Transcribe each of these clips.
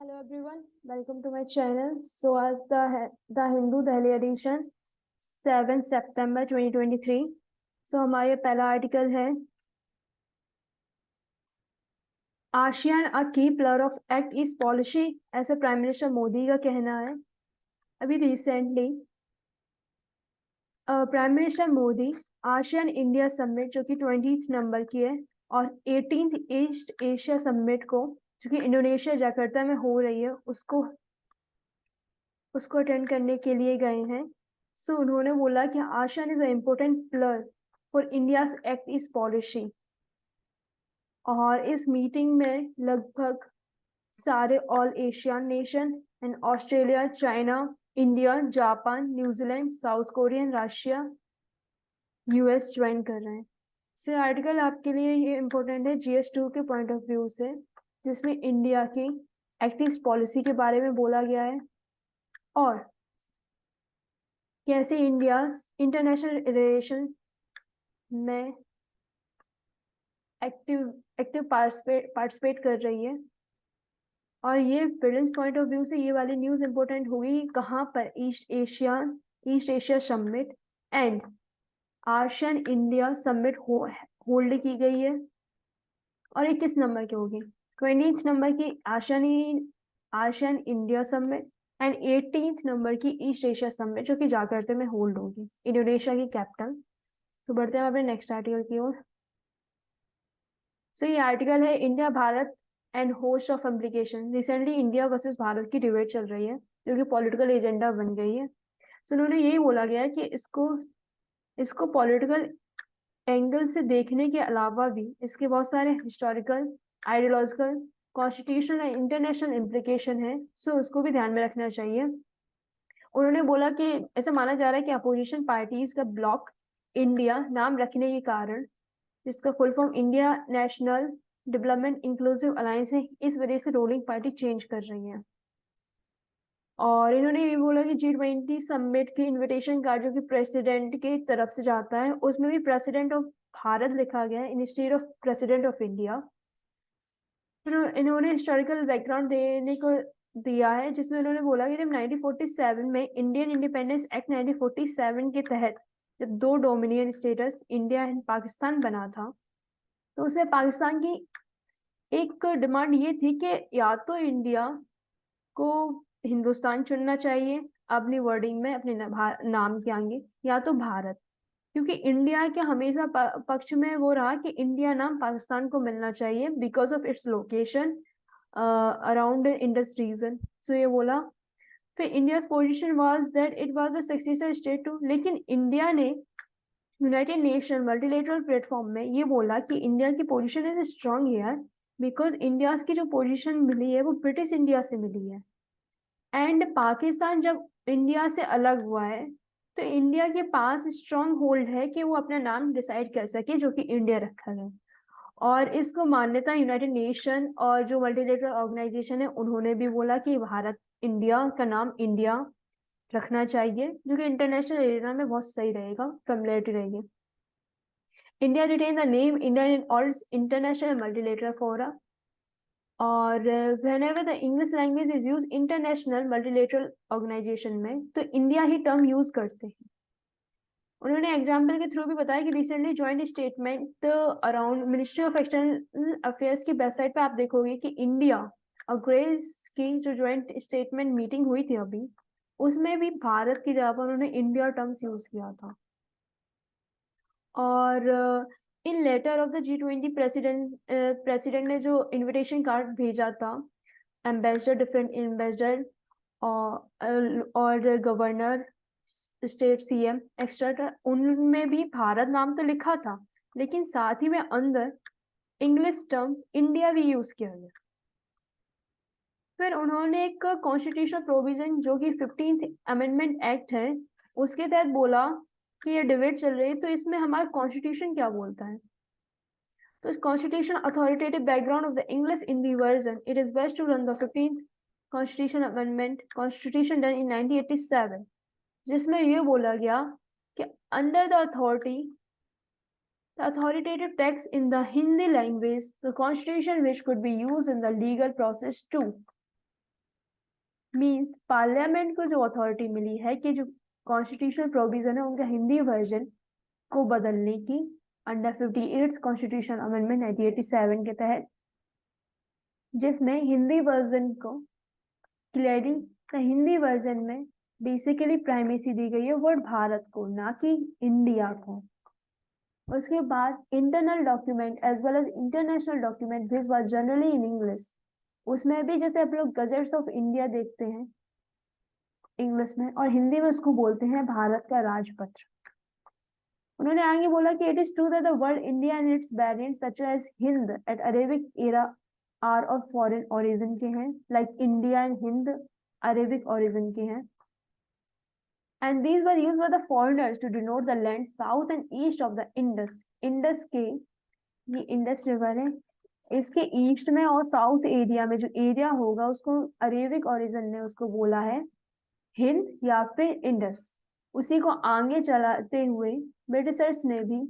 Hello everyone, welcome to my channel. So as the Hindu Delhi edition 7 September 2023. So हमारे पहला article है ASEAN अ की pillar of act east policy, ऐसा prime minister Modi का कहना है। अभी recently prime minister Modi ASEAN India summit जो कि 20th नंबर की है और 18th ईस्ट एशिया समिट को जो कि इंडोनेशिया जकार्ता में हो रही है उसको अटेंड करने के लिए गए हैं। सो उन्होंने बोला कि ASEAN is a important pillar for India's act east policy. और इस मीटिंग में लगभग सारे all Asian nation and Australia, China, India, Japan, New Zealand, south Korean, Russia, US join कर रहे हैं। सो आर्टिकल आपके लिए ये इम्पोर्टेंट है GS2 के पॉइंट ऑफ व्यू से, जिसमें इंडिया की एक्ट ईस्ट पॉलिसी के बारे में बोला गया है और कैसे इंडिया इंटरनेशनल रिलेशन में एक्टिव पार्टिसिपेट कर रही है। और ये ब्रिटेन पॉइंट ऑफ व्यू से ये वाली न्यूज़ इंपॉर्टेंट होगी कहाँ पर east Asia summit and ASEAN India summit hold की गई है। और ये किस नंबर की होगी? 20th नंबर की ASEAN India summit and 18th number की ईस्ट एशिया समिट जो कि जाकार्ता में होल्ड होगी, इंडोनेशिया की कैपिटल। तो बढ़ते हैं अपने नेक्स्ट आर्टिकल की ओर। सो ये आर्टिकल है India Bharat and host of implication. Recently India versus Bharat की डिबेट चल रही है जो कि पॉलिटिकल एजेंडा बन गई है। सो उन्होंने यही बोला गया है कि इसको पॉलिटिकल एंगल से देखने के अलावा भी इसके बहुत सारे historical, ideological, constitutional and international implication है। सो उसको भी ध्यान में रखना चाहिए। उन्होंने बोला कि ऐसा माना जा रहा है कि अपोजिशन पार्टीज का ब्लॉक इंडिया नाम रखने के कारण, जिसका full form India national development inclusive alliance है, इस वजह से रूलिंग पार्टी चेंज कर रही है। और इन्होंने ये बोला कि G20 समिट की इनविटेशन कार्ड जो कि प्रेसिडेंट की तरफ से जाता है उसमें भी प्रेसिडेंट ऑफ भारत लिखा गया है instead of president of India. फिर इन्होंने हिस्टोरिकल बैकग्राउंड देने को दिया है, जिसमें उन्होंने बोला कि जब 1947 में इंडियन इंडिपेंडेंस एक्ट 1947 के तहत जब दो dominion status India and Pakistan बना था, तो उसमें पाकिस्तान की एक डिमांड ये थी कि या तो इंडिया को हिंदुस्तान चुनना चाहिए अपनी वर्डिंग में अपने नाम के आगे, या तो भारत, क्योंकि इंडिया के हमेशा पक्ष में वो रहा कि इंडिया नाम पाकिस्तान को मिलना चाहिए because of its location around Indus region. So ये बोला। फिर India's position was that it was the successor state too, लेकिन इंडिया ने यूनाइटेड नेशन मल्टीलेटरल प्लेटफॉर्म में ये बोला कि इंडिया की position is strong here because India की जो पोजीशन मिली है वो ब्रिटिश इंडिया से मिली है। एंड पाकिस्तान जब इंडिया से अलग हुआ है तो इंडिया के पास स्ट्रांग होल्ड है कि वो अपना नाम डिसाइड कर सके जो कि इंडिया रखा है। और इसको मान्यता यूनाइटेड नेशन और जो मल्टीलेटरल ऑर्गेनाइजेशन है उन्होंने भी बोला कि भारत इंडिया का नाम इंडिया रखना चाहिए, जो कि इंटरनेशनल एरिया में बहुत सही रहेगा, फेमिलियरिटी रहेगी। India retain the name India in all international multilateral fora. और whenever the English language is used international multilateral organisation में तो इंडिया ही टर्म यूज करते हैं। उन्होंने एग्जाम्पल के थ्रू भी बताया कि recently joint statement around ministry of external affairs की वेबसाइट पे आप देखोगे कि इंडिया और ग्रेस की जो ज्वाइंट स्टेटमेंट मीटिंग हुई थी अभी, उसमें भी भारत की जगह पर उन्होंने इंडिया टर्म्स यूज किया था। और in letter of the G20 president ने जो इनविटेशन कार्ड भेजा था एम्बेसडर, डिफरेंट एम्बेसडर और गवर्नर, स्टेट CM एक्स्ट्रा, उनमें भी भारत नाम तो लिखा था लेकिन साथ ही में अंदर इंग्लिश टर्म इंडिया भी यूज किया गया। फिर उन्होंने एक कॉन्स्टिट्यूशनल प्रोविजन जो कि 15th अमेंडमेंट एक्ट है उसके तहत बोला कि ये डिबेट चल रही है तो इसमें हमारा कॉन्स्टिट्यूशन क्या बोलता है। तो इस constitution authoritative background of the English in the version it is best to run the 15th constitution amendment constitution done in 1987, जिसमें ये बोला गया कि under the authoritative text in the Hindi language, the constitution which could be used in the legal process too. Means parliament को जो authority मिली है कि जो कॉन्स्टिट्यूशनल प्रोविजन है उनका हिंदी वर्जन को बदलने की अंडर 58th कॉन्स्टिट्यूशन अमेंडमेंट 1987 के तहत, जिसमें हिंदी वर्जन को क्लियरली हिंदी वर्जन में बेसिकली प्राइमेसी दी गई है वर्ड भारत को, ना कि इंडिया को। उसके बाद internal document as well as international document this was generally in English. उसमें भी जैसे आप लोग गजेट्स ऑफ इंडिया देखते हैं इंग्लिश में, और हिंदी में उसको बोलते हैं भारत का राजपत्र। उन्होंने आगे बोला कि it is true that the word India and its variants such as Hind at Arabic era are of foreign origin के हैं, like India and Hind Arabic origin के हैं, and these were used by the foreigners to denote the land south and east of the Indus. Indus के, ये Indus river है, इसके east में और साउथ एरिया में जो एरिया होगा उसको अरेबिक ओरिजिन ने उसको बोला है हिंद या फिर इंडस। उसी को आगे चलाते हुए ब्रिटिशर्स ने भी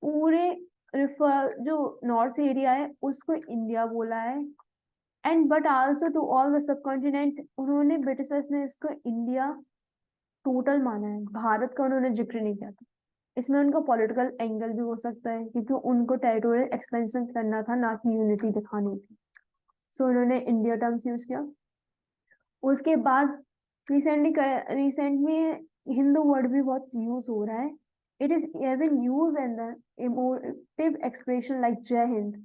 पूरे रिफर जो नॉर्थ एरिया है उसको इंडिया बोला है, and but also to all the subcontinent. उन्होंने ब्रिटिशर्स ने इसको इंडिया टोटल माना है, भारत का उन्होंने जिक्र नहीं किया था। इसमें उनका पॉलिटिकल एंगल भी हो सकता है क्योंकि उनको टेरिटोरियल एक्सपेंशन करना था, ना कि यूनिटी दिखानी थी, सो उन्होंने इंडिया टर्म्स यूज किया। उसके बाद रिसेंट में हिंदू वर्ड भी बहुत यूज हो रहा है। It is even use in the emotive expression like Jai Hind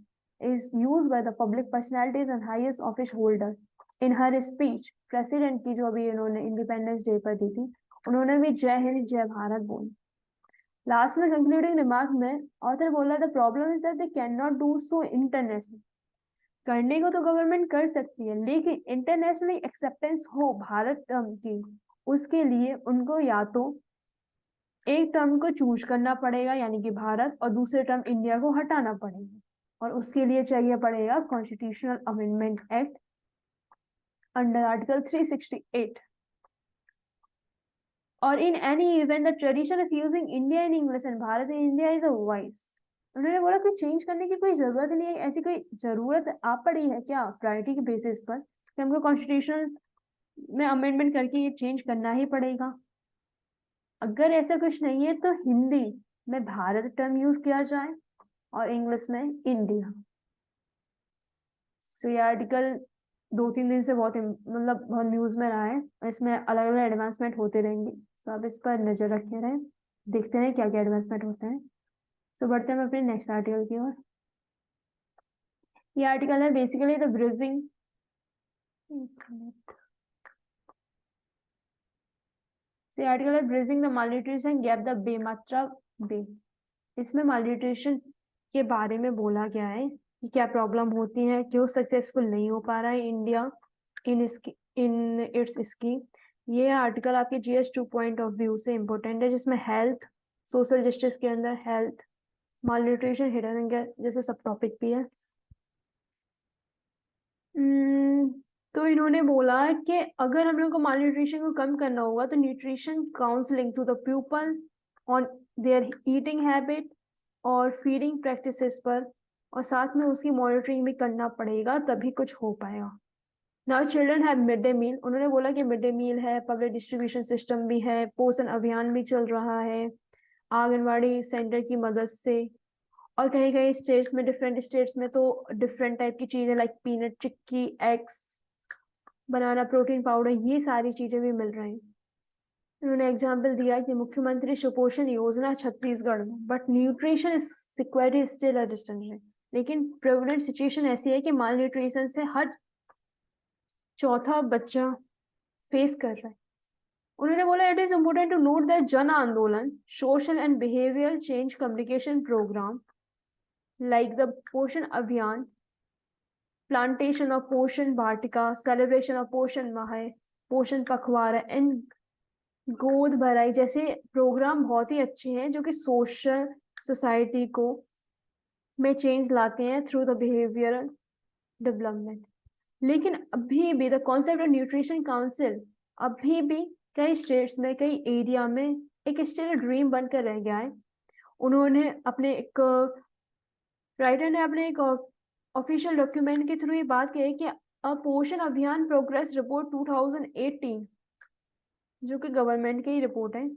is use by the public personalities and highest office holders in हर स्पीच। प्रेसिडेंट की जो अभी इन्होंने इंडिपेंडेंस डे पर दी थी, उन्होंने भी जय हिंद जय भारत बोली। लास्ट में कंक्लूडिंग रिमार्क में ऑथर बोला the problem is that they can not do so international. करने को तो गवर्नमेंट कर सकती है, लेकिन इंटरनेशनली एक्सेप्टेंस हो भारत टर्म की, उसके लिए उनको या तो एक टर्म को चूज करना पड़ेगा यानी कि भारत, और दूसरे टर्म इंडिया को हटाना पड़ेगा, और उसके लिए चाहिए पड़ेगा constitutional amendment act under article 368। और in any event the tradition of using India in English and Bharat in India is a vice. उन्होंने बोला कोई चेंज करने की कोई जरूरत नहीं है, ऐसी कोई जरूरत आ पड़ी है क्या प्रायोरिटी के बेसिस पर कि हमको कॉन्स्टिट्यूशन में अमेंडमेंट करके ये चेंज करना ही पड़ेगा। अगर ऐसा कुछ नहीं है तो हिंदी में भारत टर्म यूज किया जाए और इंग्लिश में इंडिया। सो ये आर्टिकल 2-3 दिन से बहुत बहुत न्यूज में रहा है, इसमें अलग अलग एडवांसमेंट होते रहेंगे, सो आप इस पर नजर रखे रहें, देखते हैं क्या क्या एडवांसमेंट होते हैं। सो बढ़ते हैं अपने नेक्स्ट आर्टिकल की ओर। ये आर्टिकल है बेसिकली द ब्रिजिंग, आर्टिकल है bridging the malnutrition gap the बेमात्रा बे। इसमें मालन्यूट्रिशन के बारे में बोला गया है कि क्या प्रॉब्लम होती है, क्यों सक्सेसफुल नहीं हो पा रहा है इंडिया इन इट्स स्कीम। ये आर्टिकल आपके GS2 पॉइंट ऑफ व्यू से इम्पोर्टेंट है, जिसमें हेल्थ, सोशल जस्टिस के अंदर हेल्थ, मालन्यूट्रिशन, हिडन जैसे सब टॉपिक भी है। तो इन्होंने बोला कि अगर हम लोग को मालन्यूट्रिशन को कम करना होगा तो nutrition counselling to the people on their eating habit और फीडिंग प्रैक्टिसेस पर, और साथ में उसकी मॉनिटरिंग भी करना पड़ेगा, तभी कुछ हो पाएगा। Now children have mid day meal. उन्होंने बोला कि मिड डे मील है, पब्लिक डिस्ट्रीब्यूशन सिस्टम भी है, पोषण अभियान भी चल रहा है आंगनवाड़ी सेंटर की मदद से, और कहीं कहीं स्टेट्स में, डिफरेंट स्टेट्स में तो डिफरेंट टाइप की चीजें लाइक पीनट चिक्की, एग्स, बनाना, प्रोटीन पाउडर, ये सारी चीजें भी मिल रही हैं। उन्होंने एग्जाम्पल दिया कि मुख्यमंत्री सुपोषण योजना छत्तीसगढ़ में, but nutrition security still a distant है, लेकिन प्रेवलेंट सिचुएशन ऐसी है कि माल न्यूट्रिशन से हर चौथा बच्चा फेस कर रहा है। उन्होंने बोला it is important to note that Jan Andolan, social and behaviour change communication programme like the पोषण अभियान, प्लांटेशन ऑफ पोषण वाटिका, सेलिब्रेशन ऑफ पोषण माह, पोषण पखवाड़ा एंड गोद भराई जैसे प्रोग्राम बहुत ही अच्छे हैं जो कि सोशल सोसाइटी को में चेंज लाते हैं थ्रू द बिहेवियरल डेवलपमेंट। लेकिन अभी भी the concept of nutrition council अभी भी कई स्टेट्स में, कई एरिया में एक स्टिल ड्रीम बनकर रह गया है। उन्होंने अपने राइटर ने अपने एक ऑफिशियल डॉक्यूमेंट के थ्रू ये बात कही कि पोषण अभियान प्रोग्रेस रिपोर्ट 2018 जो कि गवर्नमेंट की रिपोर्ट है,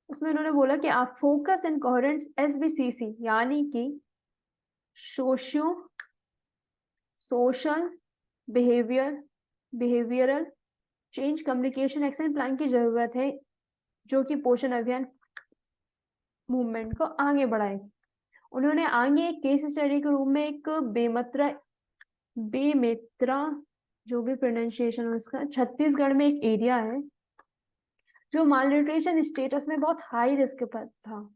उसमें उन्होंने बोला कि आप फोकस एंड कोहेरेंस SBCC यानी कि social behavioural change communication action plan की जरूरत है, जो कि पोषण अभियान मूवमेंट को आगे बढ़ाए। उन्होंने आगे एक केस स्टडी के रूप में एक बेमेत्रा जो भी प्रोनाउंसिएशन है उसका, छत्तीसगढ़ में एक एरिया है जो मालन्यूट्रिशन स्टेटस में बहुत हाई रिस्क पर था।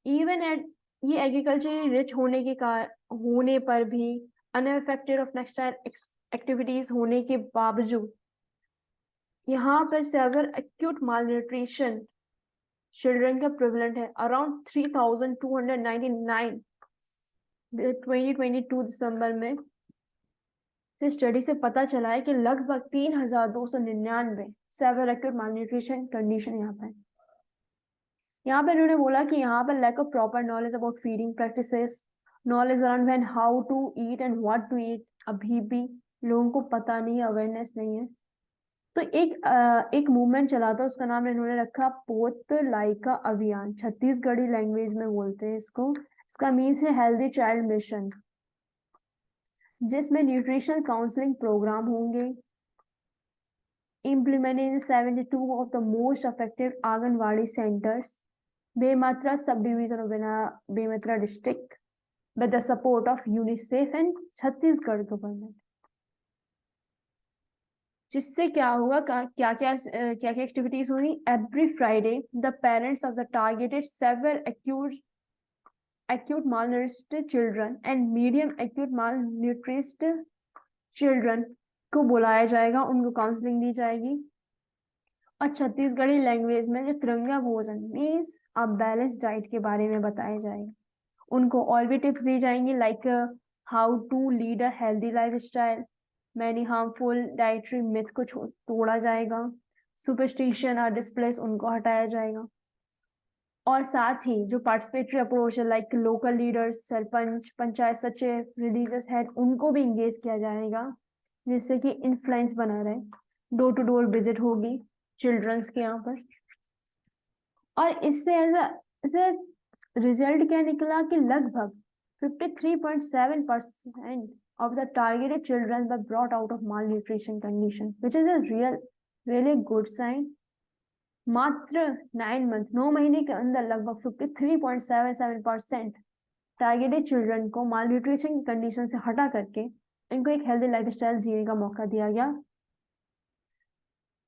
इवन एट ये एग्रीकल्चर रिच होने पर भी अनअफेक्टेड ऑफ नेक्सटाइल एक्टिविटीज होने के बावजूद यहाँ पर सेवर एक्यूट मालन्यूट्रिशन चिल्ड्रन का प्रेवलेंट है अराउंड 3299 2022 दिसंबर में से स्टडी से पता चला है कि लगभग 3299 सेवर एक्यूट मालन्यूट्रिशन कंडीशन यहाँ पर उन्होंने बोला कि यहाँ पर lack of proper knowledge about feeding practices, knowledge around when how to eat and what to eat, अभी भी लोगों को पता नहीं है, अवेयरनेस नहीं है। तो एक मूवमेंट चला था, उसका नाम इन्होंने रखा पोत लाइका अभियान, छत्तीसगढ़ी लैंग्वेज में बोलते हैं इसको। इसका मीन्स है हेल्दी चाइल्ड मिशन, जिसमें न्यूट्रिशनल काउंसलिंग प्रोग्राम होंगे implemented in 72 of the most affected Anganwadi centers, Bematra subdivision of Bematra district, with the support of UNICEF and Chhattisgarh government. जिससे क्या होगा, क्या क्या एक्टिविटीज होंगी? Every Friday the parents of the targeted severe acute malnourished children and medium acute malnourished children को बुलाया जाएगा, उनको काउंसलिंग दी जाएगी और छत्तीसगढ़ी लैंग्वेज में जो तिरंगा भोजन मीन्स अब बैलेंस डाइट के बारे में बताया जाएगा। उनको और भी टिप्स दी जाएंगी like how to lead a healthy lifestyle, many harmful dietary myth को तोड़ा जाएगा, सुपरस्टिशन और डिस्प्लेस उनको हटाया जाएगा और साथ ही जो पार्टिसिपेटरी अप्रोच है like local leaders, sarpanch, panchayat सचिव, रिलीजियस हेड, उनको भी इंगेज किया जाएगा जिससे कि इन्फ्लुएंस बना रहे। डोर टू डोर विजिट होगी चिल्ड्रंस के यहाँ पर और इससे रिजल्ट क्या निकला कि लगभग 53.7% of the targeted children were brought out of malnutrition condition, which is a really good sign. मात्र 9 महीने के अंदर लगभग 53.77% टारगेटेड चिल्ड्रन को मालन्यूट्रिशन कंडीशन से हटा करके इनको एक हेल्दी लाइफस्टाइल जीने का मौका दिया गया।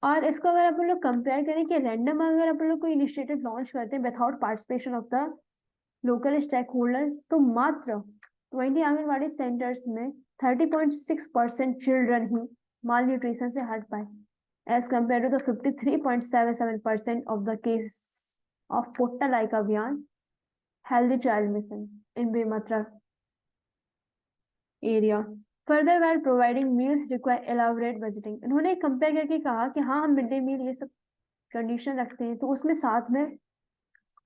और इसको अगर अपन लोग कंपेयर करें कि रैंडम अगर अपन लोग कोई इनिशिएटिव लॉन्च करते हैं without participation of the local stake holders, तो मात्र 20 आंगनवाड़ी सेंटर्स में 30.6% चिल्ड्रन ही मालन्यूट्रिशन से हट पाए as compared to the 53.77% of the case of Potta Laika Abhiyan Healthy Child Mission in Bematra area. Further, while providing meals require elaborate budgeting. इन्होंने compare करके कहा कि हाँ हम मिड डे मील ये सब कंडीशन रखते हैं तो उसमें साथ में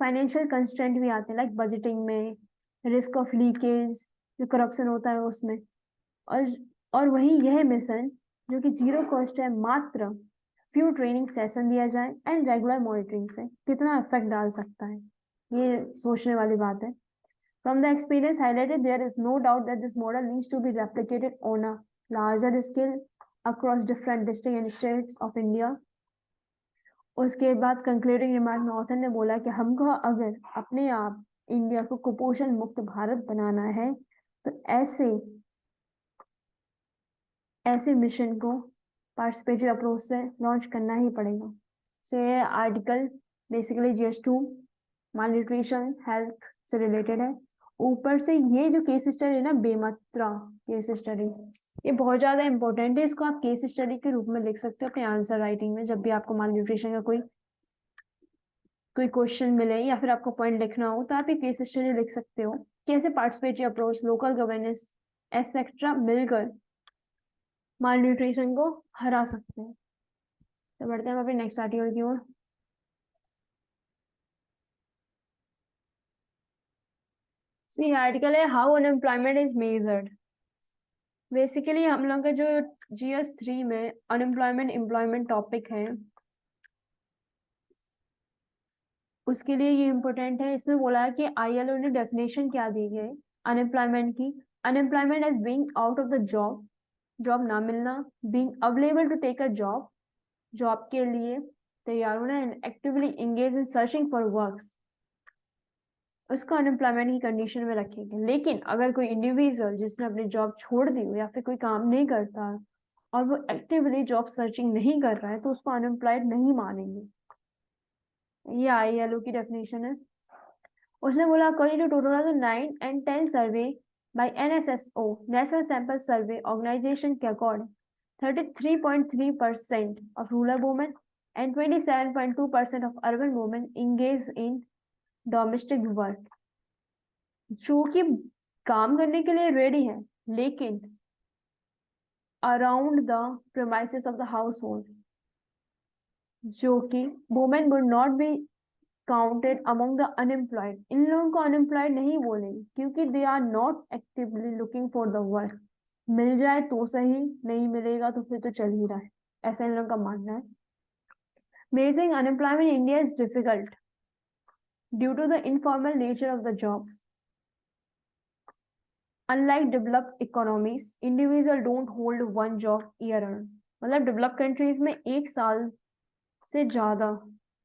फाइनेंशियल कंस्ट्रेंट भी आते हैं लाइक बजटिंग में, रिस्क ऑफ लीकेज, जो करप्शन होता है उसमें और वही यह मिशन जो कि जीरो कॉस्ट है, मात्र फ्यू ट्रेनिंग सेशन दिया जाए एंड रेगुलर मॉनिटरिंग से कितना इफेक्ट डाल सकता है, ये सोचने वाली बात है। From the experience highlighted, there is no doubt that this model needs to be replicated on a larger scale across different districts and states of India. उसके बाद कंक्लूडिंग रिमार्क में ऑथर ने बोला कि हमको अगर अपने आप इंडिया को कुपोषण मुक्त भारत बनाना है तो ऐसे मिशन को पार्टिसिपेटरी अप्रोच से लॉन्च करना ही पड़ेगा। सो ये article basically GS2 malnutrition health से रिलेटेड है। ऊपर से ये जो केस स्टडी है ना, बेमात्रा केस स्टडी, ये बहुत ज्यादा इंपॉर्टेंट है। इसको आप केस स्टडी के रूप में लिख सकते हो अपने आंसर राइटिंग में। जब भी आपको मालन्यूट्रिशन का कोई क्वेश्चन मिले या फिर आपको पॉइंट लिखना हो तो आप ये केस स्टडी लिख सकते हो। कैसे participatory approach, local governance etcetera मिलकर मालन्यूट्रिशन को हरा सकते हैं। तो बढ़ते हैं अपने नेक्स्ट आर्टिकल की ओर। ये आर्टिकल है how unemployment is measured. Basically हम लोग का जो GS3 में अनएम्प्लॉयमेंट एम्प्लॉयमेंट टॉपिक है उसके लिए ये इम्पोर्टेंट है। इसमें बोला है कि ILO ने डेफिनेशन क्या दी है अनएम्प्लॉयमेंट की। Unemployment as being out of the job, job ना मिलना, being available to take a job, job के लिए तैयार होना, and actively engage in searching for works, उसको अनएम्प्लॉयमेंट की कंडीशन में रखेंगे। लेकिन अगर कोई इंडिविजुअल जिसने अपनी जॉब छोड़ दी हो या फिर कोई काम नहीं करता और वो एक्टिवली जॉब सर्चिंग नहीं कर रहा है तो उसको अनएम्प्लॉयड नहीं मानेंगे। ये ILO की डेफिनेशन है। उसने बोला according to 2009 and 10 survey by NSSO national sample survey organisation के according 33.3% of rural women and 27.2% of urban women engage in domestic work, जो कि काम करने के लिए रेडी है लेकिन around the premises of the household, जो कि women would not be counted among the unemployed. इन लोगों को अनएम्प्लॉयड नहीं बोलेंगे क्योंकि they are not actively looking for the work. मिल जाए तो सही, नहीं मिलेगा तो फिर तो चल ही रहा है, ऐसा इन लोगों का मानना है। Measuring unemployment in India is difficult due to the informal nature of the jobs. Unlike developed economies, individual don't hold one job year round। मतलब डेवलप कंट्रीज में एक साल से ज्यादा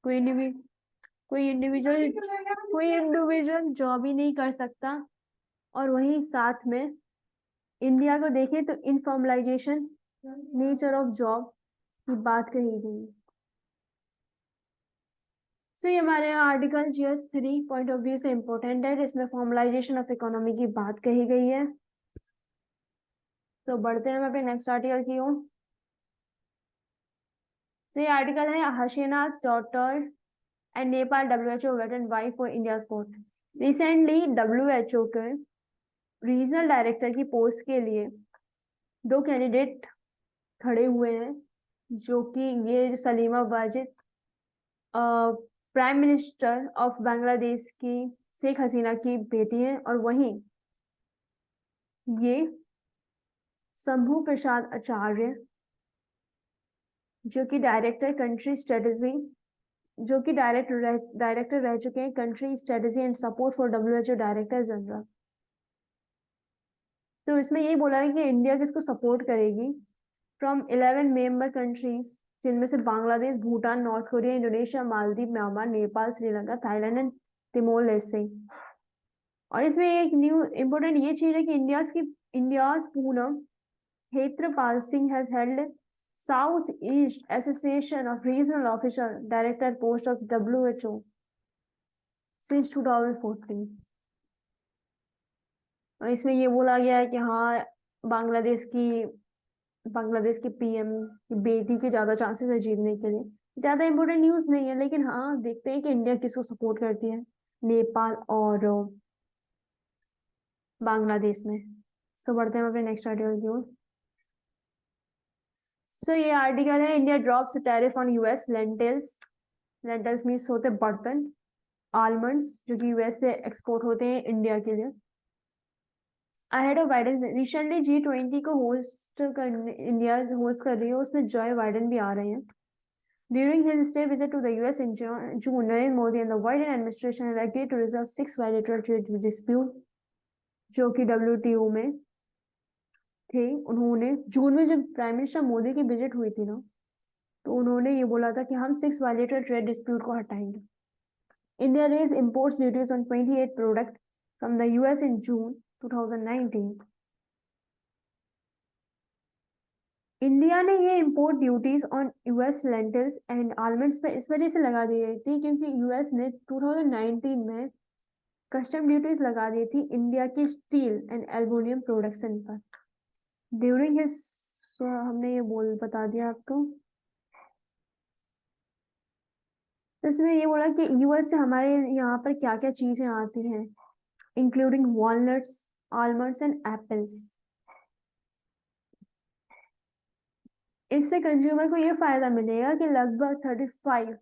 कोई इंडिविजुअल जॉब ही नहीं कर सकता। और वहीं साथ में इंडिया को देखें तो इनफॉर्मलाइजेशन नेचर ऑफ जॉब की बात कही गई। सो ये हमारे article GS3 point of view से इंपॉर्टेंट है जिसमें फॉर्मलाइजेशन ऑफ इकोनॉमी की बात कही गई है। तो बढ़ते हैं हम अपने नेक्स्ट आर्टिकल की ओर। तो ये आर्टिकल है हसीना's daughter and Nepal WHO veteran wife for India sport. Recently WHO के रीजनल डायरेक्टर की पोस्ट के लिए दो कैंडिडेट खड़े हुए हैं, जो कि ये Salima Wajid prime minister of Bangladesh की शेख हसीना की बेटी हैं, और वहीं ये शंभू प्रसाद आचार्य जो कि डायरेक्टर कंट्री स्ट्रेटजी, जो कि डायरेक्टर रह चुके हैं country strategy and support for WHO director general. तो इसमें यही बोला है कि इंडिया किसको सपोर्ट करेगी फ्रॉम 11 मेंबर कंट्रीज, जिनमें से Bangladesh, Bhutan, North Korea, Indonesia, Maldives, Myanmar, Nepal, Sri Lanka, Thailand and Timor Leste. और इसमें एक न्यू इंपोर्टेंट ये चीज है कि India's Poonam Khetrapal Singh has held south east association of regional officer director post of WHO since 2014। और इसमें ये बोला गया है कि हाँ बांग्लादेश की PM की बेटी के ज्यादा चांसेस है जीतने के लिए। ज्यादा इंपॉर्टेंट न्यूज नहीं है, लेकिन हाँ देखते हैं कि इंडिया किसको सपोर्ट करती है नेपाल और बांग्लादेश में। सो बढ़ते हैं अपने नेक्स्ट आर्टिकल की ओर। सो ये आर्टिकल है India drops tariff on US lentils. Lentils means होते बर्तन, आलमंड्स जो कि US से एक्सपोर्ट होते हैं इंडिया के लिए। Ahead of Biden, recently G20 को इंडिया होस्ट कर रही है, उसमें जॉय बाइडेन भी आ रहे हैं। During his state visit to the US in June, Narendra Modi and the Biden administration had agreed to resolve 6 bilateral trade dispute जो कि WTO में थे। उन्होंने जून में जब प्राइम मिनिस्टर मोदी की विजिट हुई थी ना, तो उन्होंने ये बोला था कि हम 6 bilateral ट्रेड डिस्प्यूट को हटाएंगे। India raise imports duties on 28 product from the US in June 2019। India ने ये import duties on US lentils and almonds पे इस वजह से लगा दी गई थी क्योंकि US ने 2019 में कस्टम ड्यूटीज लगा दी थी इंडिया की स्टील एंड एल्युमिनियम प्रोडक्शन पर। ड्यूरिंग हिज, हमने ये बता दिया आपको। इसमें ये बोला कि US से हमारे यहाँ पर क्या क्या चीजें आती हैं, including walnuts, almonds and apples. इससे कंज्यूमर को ये फायदा मिलेगा कि लगभग 35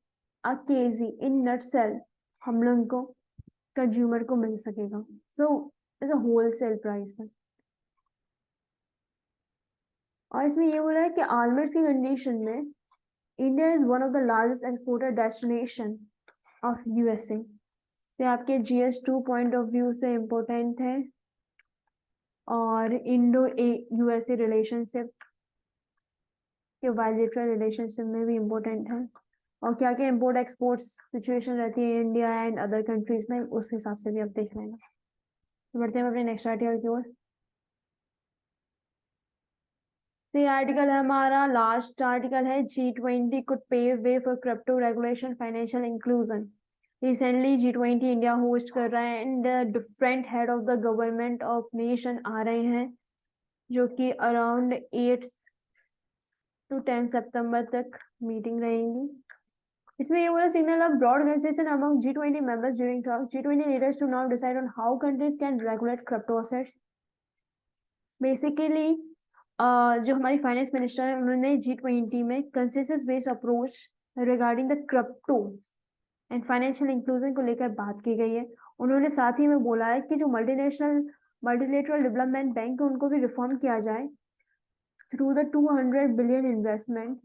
kg इन नट सेल हम लोग को कंज्यूमर को मिल सकेगा। So is a wholesale price पर। और इसमें ये बोला है कि आर्मर्स की कंडीशन में India is one of the largest exporter destination of USA. तो आपके GS2 पॉइंट ऑफ व्यू से इम्पोर्टेंट है और इंडो यूएसए रिलेशनशिप के बायलैटरल रिलेशनशिप में भी इम्पोर्टेंट है, और क्या क्या इम्पोर्ट एक्सपोर्ट्स सिचुएशन रहती है इंडिया एंड अदर कंट्रीज में, उस हिसाब से भी आप देख लेंगे। तो बढ़ते हैं अपने नेक्स्ट आर्टिकल की ओर। तो ये आर्टिकल है हमारा लास्ट आर्टिकल है, G20 could pave way for crypto regulation financial inclusion। Recently G20 India host कर रहा है and different head of the government of nation आ रहे हैं, जो कि अराउंड 8 to 10 सितंबर तक मीटिंग रहेंगी। इसमें ये बोला signal of broad concession among G20 members during talk, G20 leaders to now decide on how countries can regulate crypto assets. Basically जो हमारी फाइनेंस मिनिस्टर है उन्होंने G20 में consensus based approach regarding the crypto and financial inclusion को लेकर बात की गई है। उन्होंने साथ ही में बोला है कि जो मल्टीलेटरल डेवलपमेंट बैंक है उनको भी रिफॉर्म किया जाए थ्रू द 200 बिलियन इन्वेस्टमेंट,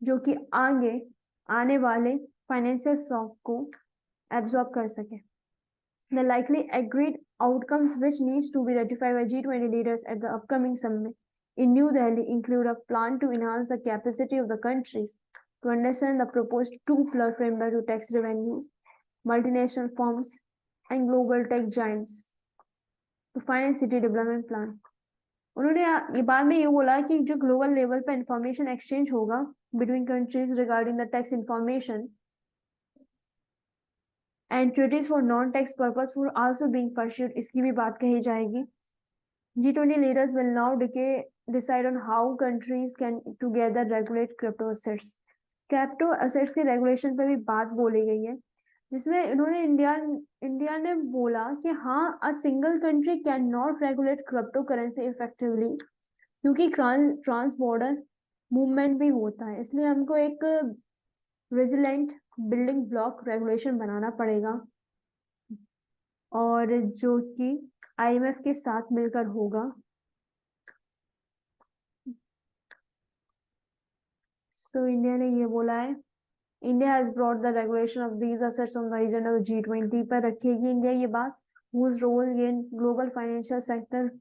जो कि आगे आने वाले फाइनेंशियल शॉक को एब्जॉर्ब कर सके। The likely agreed outcomes which needs to be ratified by G20 leaders at the upcoming summit in New Delhi include a plan to enhance the capacity of the countries to understand the proposed two-pillar framework to tax revenues, multinational firms, and global tech giants to finance city development plan। उन्होंने ये बाद में ये बोला कि जो global level पे information exchange होगा between countries regarding the tax information and treaties for non tax purpose for also being pursued, इसकी भी बात कही जाएगी। G20 leaders will now decide on how countries can together regulate crypto assets। Crypto assets के regulation पर भी बात बोली गई है, जिसमें इन्होंने इंडिया ने बोला कि हाँ, a single country can not regulate crypto currency effectively, क्योंकि ट्रांस बॉर्डर मूवमेंट भी होता है, इसलिए हमको एक रेजिलेंट बिल्डिंग ब्लॉक रेगुलेशन बनाना पड़ेगा, और जो कि IMF के साथ मिलकर होगा। सो इंडिया ने ये बोला है, India has brought the regulation of these assets on the agenda of G20 पर रखेगी इंडिया ये बात। whose role in global financial sector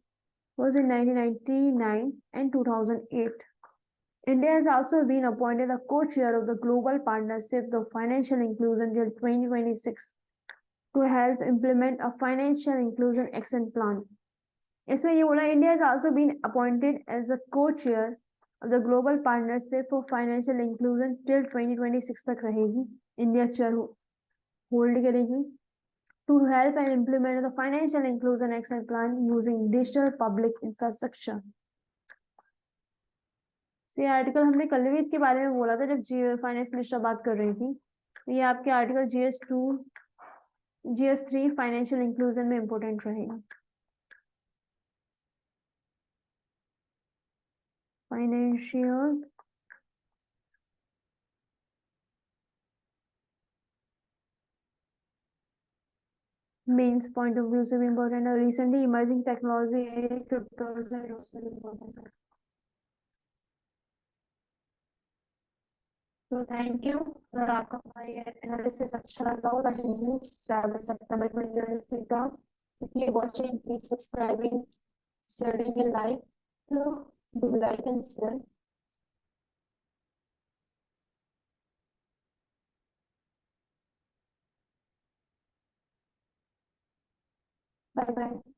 was in 1999 and 2008। India has also been appointed the co-chair of the Global Partnership of Financial Inclusion till 2026 to help implement a financial inclusion action plan। इसमें ये बोला, India has also been appointed as a co-chair of the Global Partnership for Financial Inclusion till 2026 तक रहेगी, India chair hold करेगी, to help and implement the financial inclusion action plan using digital public infrastructure। ये article हमने कल भी इसके बारे में बोला था जब फाइनेंस मिनिस्टर बात कर रही थी। तो ये आपके आर्टिकल GS3 फाइनेंशियल इंक्लूजन में इंपॉर्टेंट रहेगा। Financial mains point of view से भी इम्पोर्टेंट है, रिसेंटली इमर्जिंग टेक्नोलॉजी क्रिप्टो से उसमें इम्पोर्टेंट है। तो थैंक यू, अगर आपका हमारी एनालिसिस अच्छा लगा हो तो 7 सितंबर 2023 का keep watching, keep subscribing, sharing and like, do like and share. Bye bye.